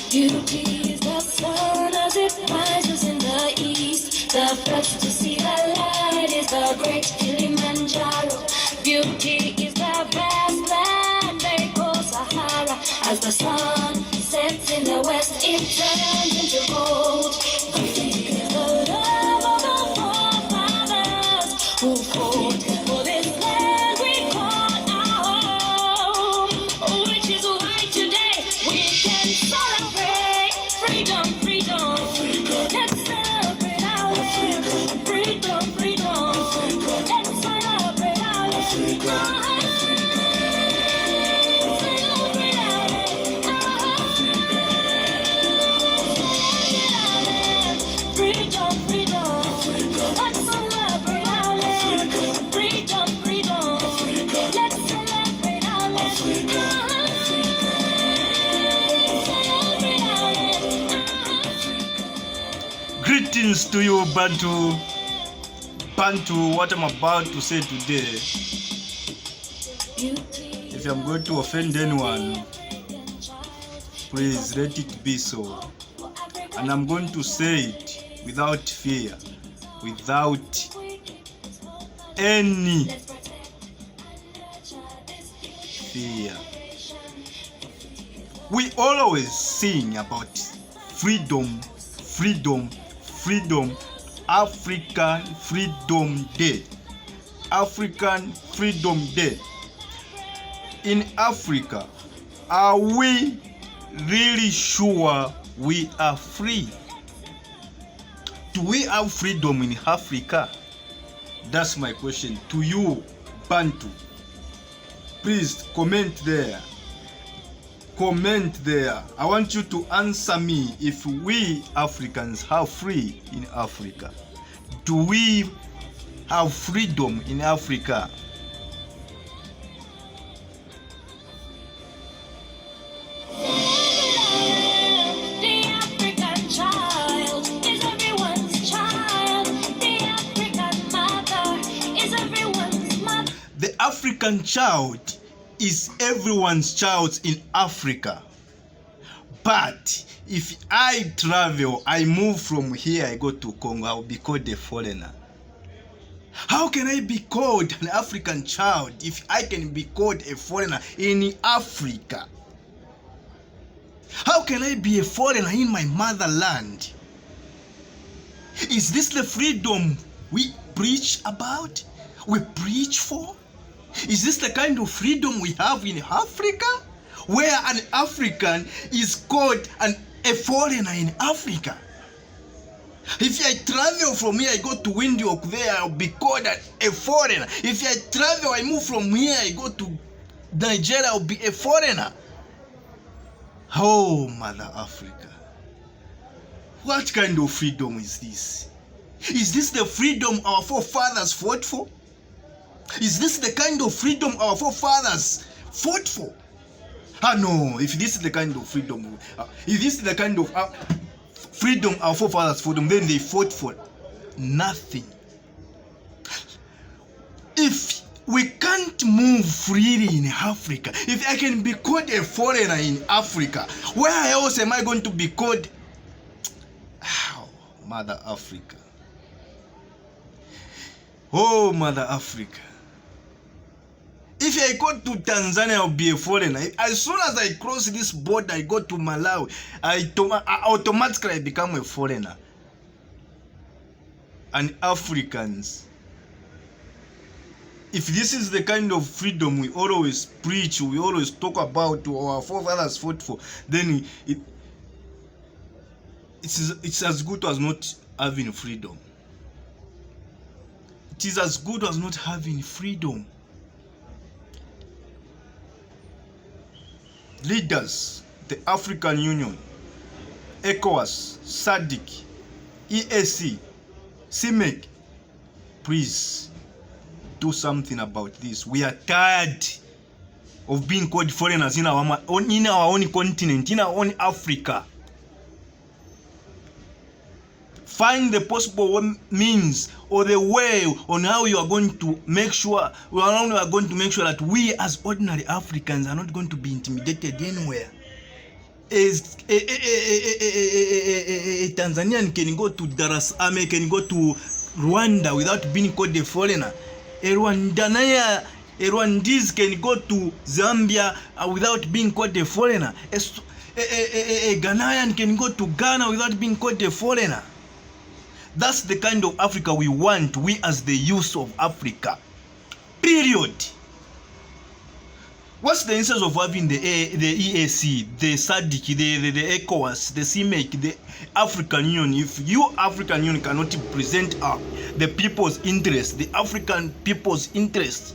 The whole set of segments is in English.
Beauty is the sun as it rises in the east. The first to see the light is the great Kilimanjaro. Beauty is the vast land they call Sahara. As the sun sets in the west, it turns into gold. Beauty is the love of the forefathers who fought for this land we call our home. Which is why today we can celebrate freedom, freedom. Let's celebrate our land. Freedom, freedom. Let's celebrate our land. Celebrate our land. Freedom, freedom. Let's celebrate our land. Freedom, freedom. Let's celebrate our land. Celebrate our land. Greetings to you, Bantu. Bantu, what I'm about to say today, if I'm going to offend anyone, please let it be so. And I'm going to say it without fear, without any fear. We always sing about freedom, freedom, freedom. African Freedom Day. African Freedom Day. In Africa, are we really sure we are free? Do we have freedom in Africa? That's my question to you, Bantu. Please comment there. Comment there. I want you to answer me if we Africans have free in Africa. Do we have freedom in Africa? The African child is everyone's child. The African mother is everyone's mother. The African child is everyone's child in Africa. But if I travel, I move from here, I go to Congo, I'll be called a foreigner. How can I be called an African child if I can be called a foreigner in Africa? How can I be a foreigner in my motherland? Is this the freedom we preach about? We preach for? Is this the kind of freedom we have in Africa? Where an African is called a foreigner in Africa? If I travel from here, I go to Windhoek, there I'll be called a foreigner. If I travel, I move from here, I go to Nigeria, I'll be a foreigner. Oh, Mother Africa. What kind of freedom is this? Is this the freedom our forefathers fought for? Is this the kind of freedom our forefathers fought for? No, if this is the kind of freedom, if this is the kind of freedom our forefathers fought for, then they fought for nothing. If we can't move freely in Africa, if I can be called a foreigner in Africa, where else am I going to be called? Oh, Mother Africa. Oh, Mother Africa. If I go to Tanzania, I'll be a foreigner. As soon as I cross this border, I go to Malawi, I automatically become a foreigner. And Africans, if this is the kind of freedom we always preach, we always talk about, to our forefathers fought for, then it's as good as not having freedom. It is as good as not having freedom. Leaders, the African Union, ECOWAS, SADC, EAC, CIMEC, please do something about this. We are tired of being called foreigners in our own continent, in our own Africa. Find the possible means or the way on how you are going to make sure, that we as ordinary Africans are not going to be intimidated anywhere. is a Tanzanian can go to Dar es Salaam, can go to Rwanda without being called a foreigner. A Rwandese can go to Zambia without being called a foreigner. A Ghanaian can go to Ghana without being called a foreigner. That's the kind of Africa we want, we as the youth of Africa. Period. What's the instance of having the EAC, the SADC, the ECOWAS, the CIMEC, the African Union? If you African Union cannot present the people's interest, the African people's interest,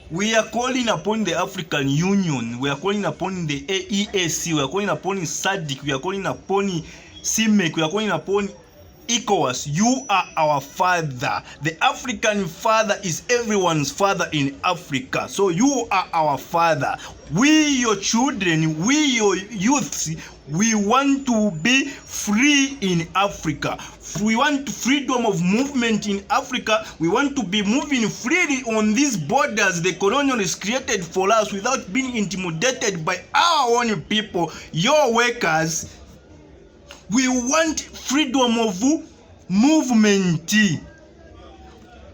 we are calling upon the African Union, we are calling upon the EAC, we are calling upon SADC, we are calling upon CIMEC, we are calling upon ECOWAS. You are our father. The African father is everyone's father in Africa. So you are our father. We, your children, we, your youths, we want to be free in Africa. We want freedom of movement in Africa. We want to be moving freely on these borders the colonialists created for us without being intimidated by our own people, your workers. We want freedom of movement,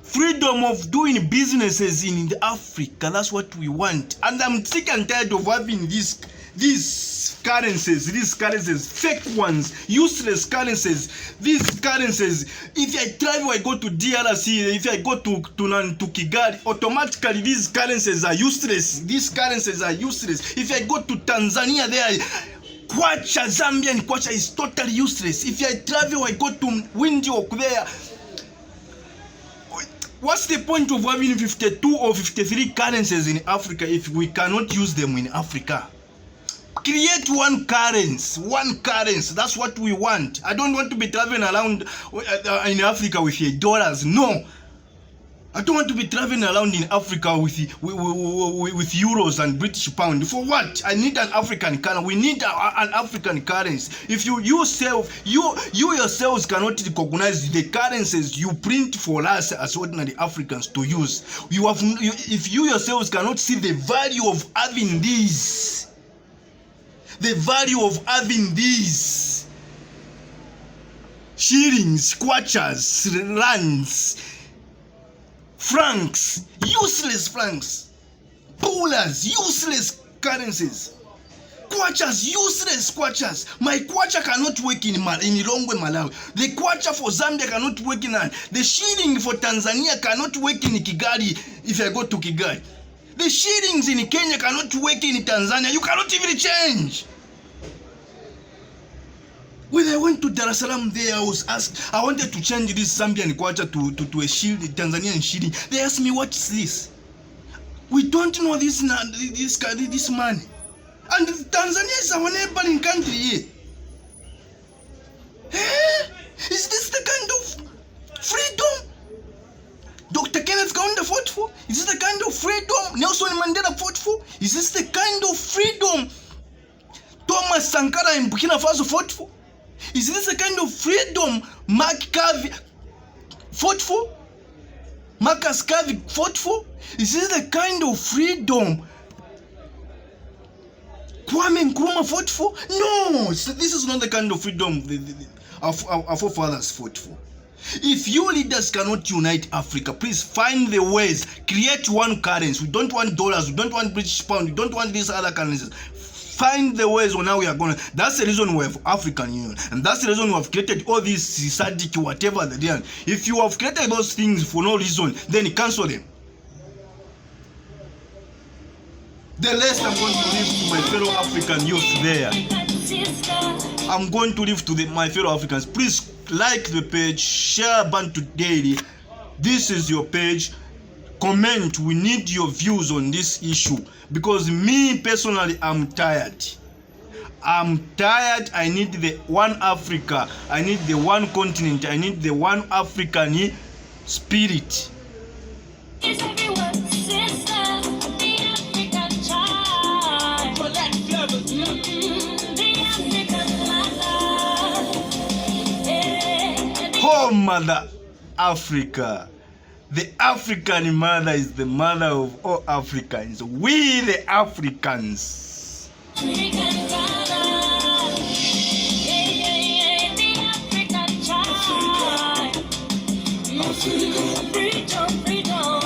freedom of doing businesses in Africa. That's what we want. And I'm sick and tired of having these currencies, fake ones, useless currencies. These currencies, if I travel, I go to DRC, if I go to Kigali, automatically these currencies are useless. These currencies are useless. If I go to Tanzania, there Kwacha, Zambian Kwacha is totally useless. If I travel, I go to Windhoek there. What's the point of having 52 or 53 currencies in Africa if we cannot use them in Africa? Create one currency. That's what we want. I don't want to be traveling around in Africa with dollars. No. I don't want to be traveling around in Africa with euros and British pound. For what? I need an African currency. We need an African currency. If you yourselves cannot recognize the currencies you print for us as ordinary Africans to use, if you yourselves cannot see the value of having these, shillings, kwachas, rands, francs, useless francs, dollars, useless currencies, kwachas, useless kwachas. My kwacha cannot work in Lilongwe, Malawi. The kwacha for Zambia cannot work in the shilling for Tanzania cannot work in Kigali if I go to Kigali. The shillings in Kenya cannot work in Tanzania. You cannot even change. When I went to Dar es Salaam there, I was asked, I wanted to change this Zambian kwacha to a shilling, Tanzanian shilling. They asked me, what is this? We don't know this money. And Tanzania is our neighboring country here. Is this the kind of freedom Dr. Kenneth Kaunda fought for? Is this the kind of freedom Nelson Mandela fought for? Is this the kind of freedom Thomas Sankara in Burkina Faso fought for? Is this the kind of freedom Marcus Garvey fought for? Is this the kind of freedom Kwame Nkrumah fought for? No, this is not the kind of freedom our forefathers fought for. If you leaders cannot unite Africa, please find the ways. Create one currency. We don't want dollars. We don't want British pound. We don't want these other currencies. Find the ways on how we are going to. That's the reason we have African Union. And that's the reason we have created all these SADC, whatever they're doing. If you have created those things for no reason, then cancel them. The less I'm going to leave to my fellow African youth there. I'm going to leave to my fellow Africans. Please like the page, share Bantu Daily. This is your page. Comment. We need your views on this issue, because me personally, I'm tired. I need the one Africa. I need the one continent. I need the one African spirit. Is everyone's sister, the African child. The African mother. Oh, Mother Africa. The African mother is the mother of all Africans. We the Africans. African brother. Yeah, yeah, yeah, the African child. Freedom, freedom.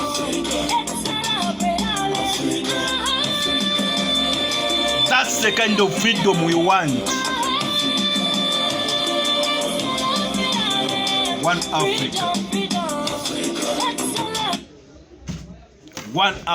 Let's celebrate our land. That's the kind of freedom we want. One Africa. Freedom, freedom. Let's celebrate. One